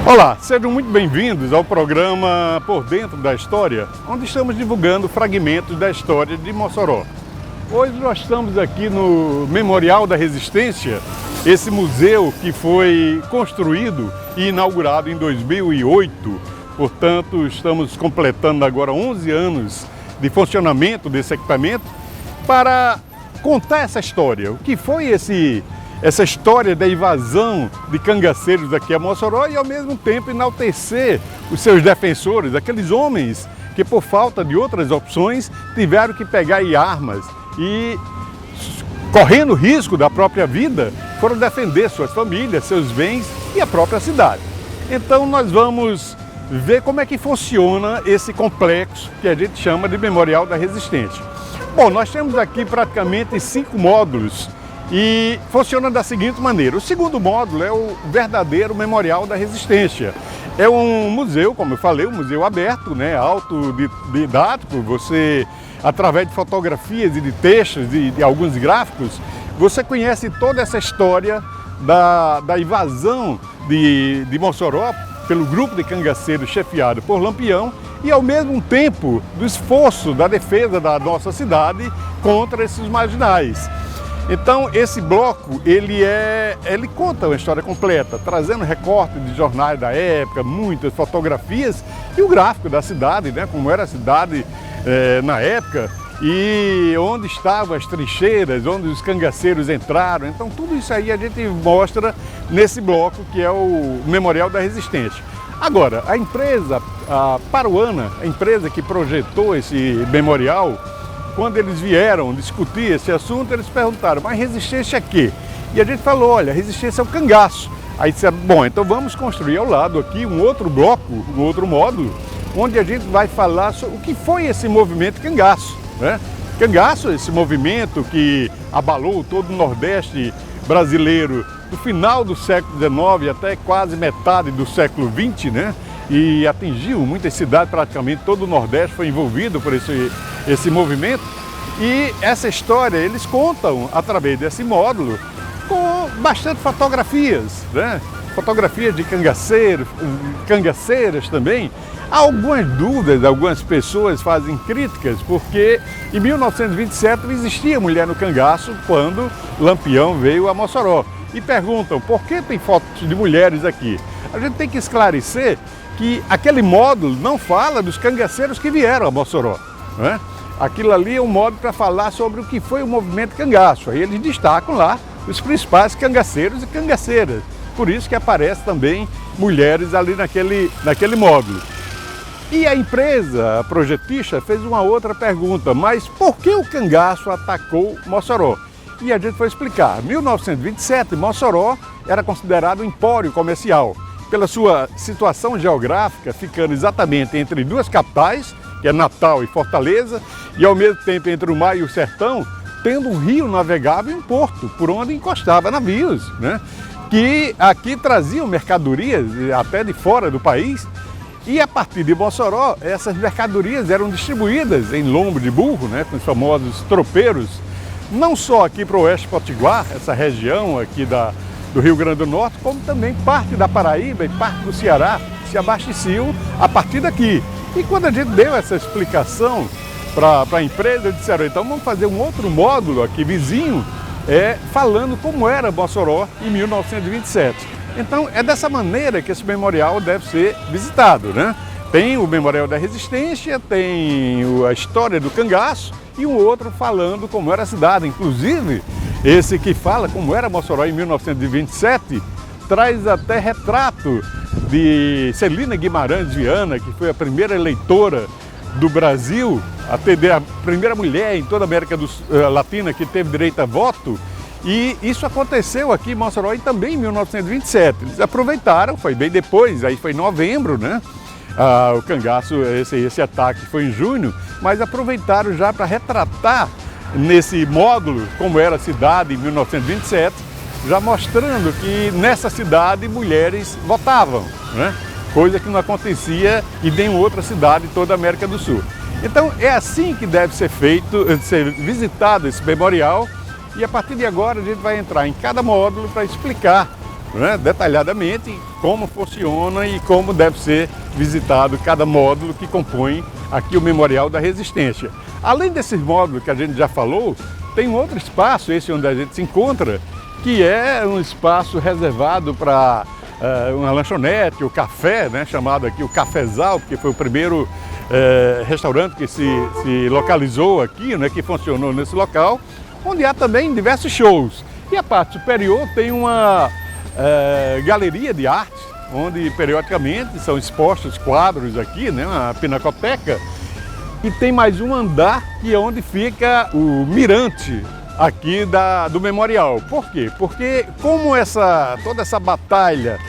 Olá, sejam muito bem-vindos ao programa Por Dentro da História, onde estamos divulgando fragmentos da história de Mossoró. Hoje nós estamos aqui no Memorial da Resistência, esse museu que foi construído e inaugurado em 2008. Portanto, estamos completando agora 11 anos de funcionamento desse equipamento para contar essa história. O que foi essa história da invasão de cangaceiros aqui a Mossoró e, ao mesmo tempo, enaltecer os seus defensores, aqueles homens que, por falta de outras opções, tiveram que pegar armas e, correndo risco da própria vida, foram defender suas famílias, seus bens e a própria cidade. Então, nós vamos ver como é que funciona esse complexo que a gente chama de Memorial da Resistência. Bom, nós temos aqui praticamente 5 módulos e funciona da seguinte maneira. O segundo módulo é o verdadeiro Memorial da Resistência. É um museu, como eu falei, um museu aberto, autodidático. Você, através de fotografias e de textos e de alguns gráficos, você conhece toda essa história da invasão de Mossoró pelo grupo de cangaceiros chefiado por Lampião e, ao mesmo tempo, do esforço da defesa da nossa cidade contra esses marginais. Então, esse bloco, ele conta uma história completa, trazendo recortes de jornais da época, muitas fotografias e o gráfico da cidade, como era a cidade na época e onde estavam as trincheiras, onde os cangaceiros entraram. Então, tudo isso aí a gente mostra nesse bloco que é o Memorial da Resistência. Agora, a empresa Paruana, a empresa que projetou esse memorial, quando eles vieram discutir esse assunto, eles perguntaram, mas resistência a quê? E a gente falou, olha, resistência ao cangaço. Aí disseram, bom, então vamos construir ao lado aqui um outro bloco, um outro módulo, onde a gente vai falar sobre o que foi esse movimento cangaço. Cangaço, esse movimento que abalou todo o Nordeste brasileiro do final do século XIX até quase metade do século XX, e atingiu muitas cidades, praticamente todo o Nordeste foi envolvido por esse movimento. E essa história eles contam através desse módulo com bastante fotografias, fotografias de cangaceiros, cangaceiras também. Há algumas dúvidas, algumas pessoas fazem críticas, porque em 1927 não existia mulher no cangaço quando Lampião veio a Mossoró. E perguntam, por que tem fotos de mulheres aqui? A gente tem que esclarecer que aquele módulo não fala dos cangaceiros que vieram a Mossoró. Aquilo ali é um módulo para falar sobre o que foi o movimento cangaço. Aí eles destacam lá os principais cangaceiros e cangaceiras. Por isso que aparece também mulheres ali naquele módulo. E a empresa, a projetista, fez uma outra pergunta, mas por que o cangaço atacou Mossoró? E a gente foi explicar. Em 1927, Mossoró era considerado um empório comercial, pela sua situação geográfica, ficando exatamente entre duas capitais, que é Natal e Fortaleza, e ao mesmo tempo entre o mar e o sertão, tendo um rio navegável e um porto, por onde encostava navios, que aqui traziam mercadorias até de fora do país. E a partir de Mossoró, essas mercadorias eram distribuídas em lombo de burro, com os famosos tropeiros, não só aqui para o Oeste Potiguar, essa região aqui do Rio Grande do Norte, como também parte da Paraíba e parte do Ceará se abasteciam a partir daqui. E quando a gente deu essa explicação para a empresa, eles disseram, então vamos fazer um outro módulo aqui vizinho, falando como era Mossoró em 1927. Então é dessa maneira que esse memorial deve ser visitado. Tem o Memorial da Resistência, tem a história do cangaço e um outro falando como era a cidade. Inclusive, esse que fala como era Mossoró em 1927, traz até retrato de Celina Guimarães Viana, que foi a primeira eleitora do Brasil, a primeira mulher em toda a América Latina que teve direito a voto. E isso aconteceu aqui em Mossoró e também em 1927. Eles aproveitaram, foi bem depois, aí foi em novembro, o cangaço, esse ataque foi em junho, mas aproveitaram já para retratar nesse módulo como era a cidade em 1927, já mostrando que nessa cidade mulheres votavam, coisa que não acontecia em nenhuma outra cidade em toda a América do Sul. Então é assim que deve ser visitado esse memorial, e a partir de agora a gente vai entrar em cada módulo para explicar né, detalhadamente como funciona e como deve ser visitado cada módulo que compõe aqui o Memorial da Resistência. Além desses módulos que a gente já falou, tem um outro espaço, esse onde a gente se encontra, que é um espaço reservado para uma lanchonete, o café, né, chamado aqui o Cafezal, porque foi o primeiro restaurante que se localizou aqui, né, que funcionou nesse local, onde há também diversos shows. E a parte superior tem uma galeria de arte, onde periodicamente são expostos quadros aqui, né, uma pinacoteca, e tem mais um andar que é onde fica o mirante aqui do memorial. Por quê? Porque como toda essa batalha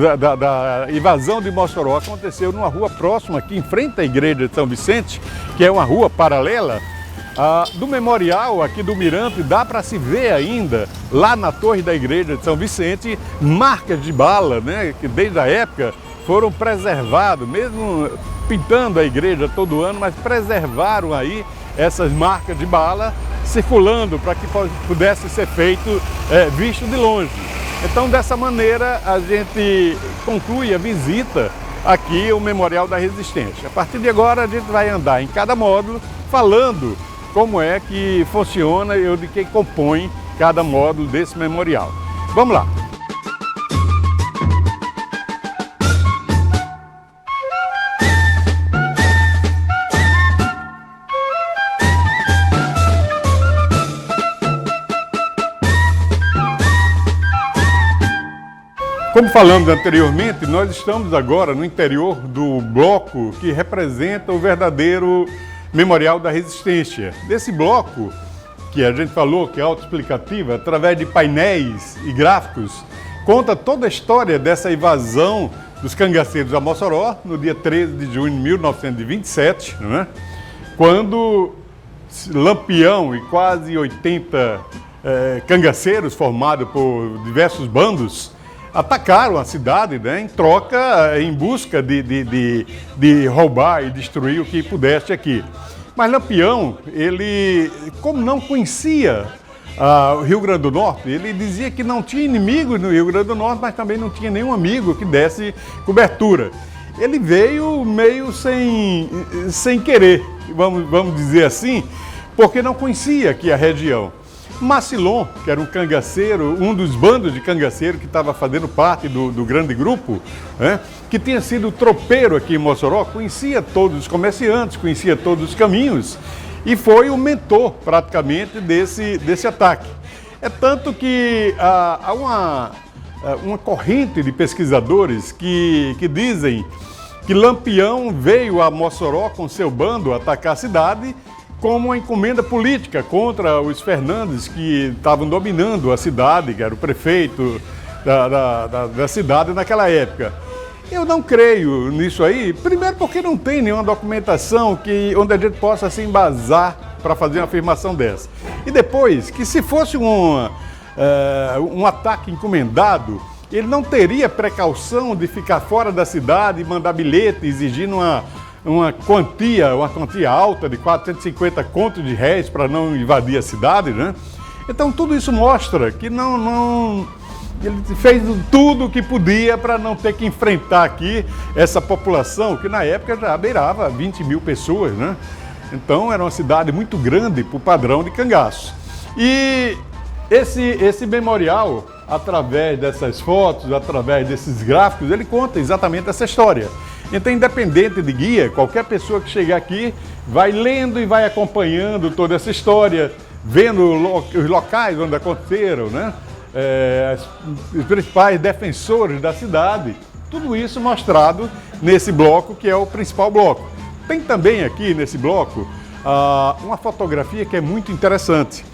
da invasão de Mossoró aconteceu numa rua próxima, aqui em frente à igreja de São Vicente, que é uma rua paralela, do memorial aqui do mirante dá para se ver ainda, lá na torre da igreja de São Vicente, marcas de bala, né, que desde a época foram preservados, mesmo pintando a igreja todo ano, mas preservaram aí essas marcas de bala circulando para que pudesse ser feito visto de longe. Então, dessa maneira, a gente conclui a visita aqui ao Memorial da Resistência. A partir de agora, a gente vai andar em cada módulo falando como é que funciona e de quem compõe cada módulo desse memorial. Vamos lá! Como falamos anteriormente, nós estamos agora no interior do bloco que representa o verdadeiro Memorial da Resistência. Desse bloco, que a gente falou que é autoexplicativa, através de painéis e gráficos, conta toda a história dessa invasão dos cangaceiros a Mossoró, no dia 13 de junho de 1927, não é? Quando Lampião e quase 80 cangaceiros, formados por diversos bandos, atacaram a cidade, né, em troca, em busca de roubar e destruir o que pudesse aqui. Mas Lampião, ele, como não conhecia o Rio Grande do Norte, ele dizia que não tinha inimigos no Rio Grande do Norte, mas também não tinha nenhum amigo que desse cobertura. Ele veio meio sem querer, vamos dizer assim, porque não conhecia aqui a região. Macilon, que era um cangaceiro, um dos bandos de cangaceiro que estava fazendo parte do grande grupo, né, que tinha sido tropeiro aqui em Mossoró, conhecia todos os comerciantes, conhecia todos os caminhos e foi o mentor praticamente desse ataque. É tanto que há uma corrente de pesquisadores que dizem que Lampião veio a Mossoró com seu bando atacar a cidade como uma encomenda política contra os Fernandes, que estavam dominando a cidade, que era o prefeito da cidade naquela época. Eu não creio nisso aí, primeiro porque não tem nenhuma documentação onde a gente possa se embasar para fazer uma afirmação dessa. E depois, que se fosse um ataque encomendado, ele não teria precaução de ficar fora da cidade e mandar bilhete exigindo uma quantia alta de 450 contos de réis para não invadir a cidade, né? Então tudo isso mostra que ele fez tudo o que podia para não ter que enfrentar aqui essa população, que na época já beirava 20 mil pessoas, né? Então era uma cidade muito grande para o padrão de cangaço. E esse memorial, através dessas fotos, através desses gráficos, ele conta exatamente essa história. Então, independente de guia, qualquer pessoa que chegar aqui vai lendo e vai acompanhando toda essa história, vendo os locais onde aconteceram, né? Os principais defensores da cidade, tudo isso mostrado nesse bloco que é o principal bloco. Tem também aqui nesse bloco uma fotografia que é muito interessante.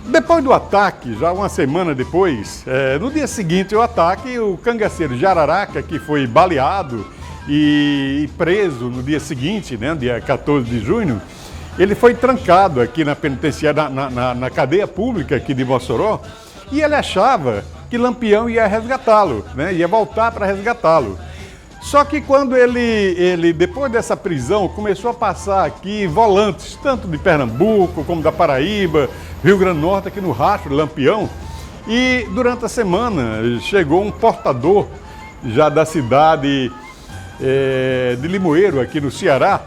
Depois do ataque, já uma semana depois, no dia seguinte ao ataque, o cangaceiro Jararaca, que foi baleado e preso no dia seguinte, né, dia 14 de junho, ele foi trancado aqui na penitenciária, na cadeia pública aqui de Mossoró, e ele achava que Lampião ia resgatá-lo, né, ia voltar para resgatá-lo. Só que quando ele, depois dessa prisão, começou a passar aqui volantes, tanto de Pernambuco como da Paraíba, Rio Grande do Norte, aqui no rastro de Lampião, E durante a semana chegou um portador já da cidade de Limoeiro, aqui no Ceará,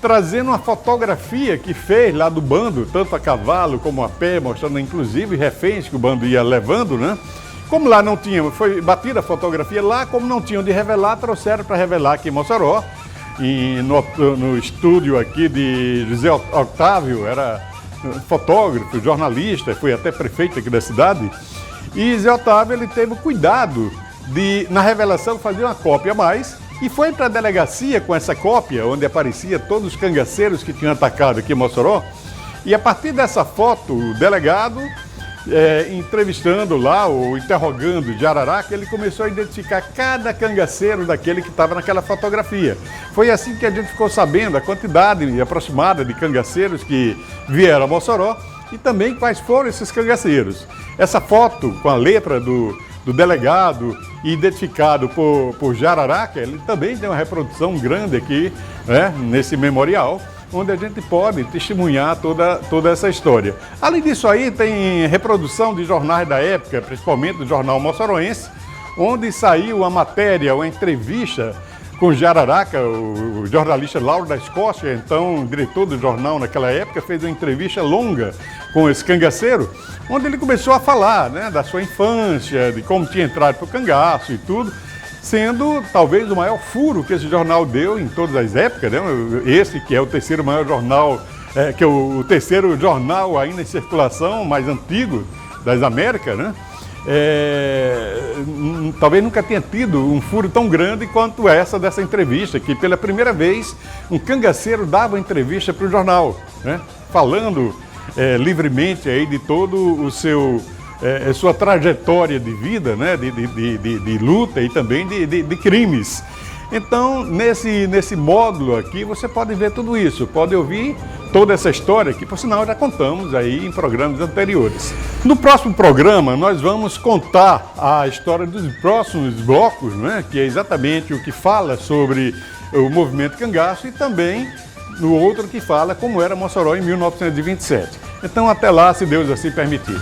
trazendo uma fotografia que fez lá do bando, tanto a cavalo como a pé, mostrando inclusive reféns que o bando ia levando, né? Como lá não tinha, foi batida a fotografia lá, como não tinham de revelar, trouxeram para revelar aqui em Mossoró, no estúdio aqui de José Otávio, era fotógrafo, jornalista, foi até prefeito aqui da cidade, e José Otávio ele teve o cuidado de, na revelação, fazer uma cópia a mais, e foi para a delegacia com essa cópia, onde aparecia todos os cangaceiros que tinham atacado aqui em Mossoró. E a partir dessa foto, o delegado, entrevistando lá, ou interrogando de Araraca, ele começou a identificar cada cangaceiro daquele que estava naquela fotografia. Foi assim que a gente ficou sabendo a quantidade aproximada de cangaceiros que vieram a Mossoró e também quais foram esses cangaceiros. Essa foto com a letra do delegado, identificado por Jararaca, ele também tem uma reprodução grande aqui, né, nesse memorial, onde a gente pode testemunhar toda essa história. Além disso aí, tem reprodução de jornais da época, principalmente do jornal moçoroense, onde saiu uma matéria, uma entrevista com Jararaca, o jornalista Lauro da Escócia, então diretor do jornal naquela época, fez uma entrevista longa com esse cangaceiro, onde ele começou a falar, né, da sua infância, de como tinha entrado para o cangaço e tudo, sendo talvez o maior furo que esse jornal deu em todas as épocas, né? Esse que é o terceiro maior jornal, que é o terceiro jornal ainda em circulação, mais antigo das Américas, né? Talvez nunca tenha tido um furo tão grande quanto essa dessa entrevista, que pela primeira vez um cangaceiro dava entrevista para o jornal, né? Falando livremente aí de todo o seu sua trajetória de vida, né? de luta e também de crimes. Então, nesse módulo aqui, você pode ver tudo isso, pode ouvir toda essa história que, por sinal, já contamos aí em programas anteriores. No próximo programa, nós vamos contar a história dos próximos blocos, né? Que é exatamente o que fala sobre o movimento cangaço e também no outro que fala como era Mossoró em 1927. Então, até lá, se Deus assim permitir.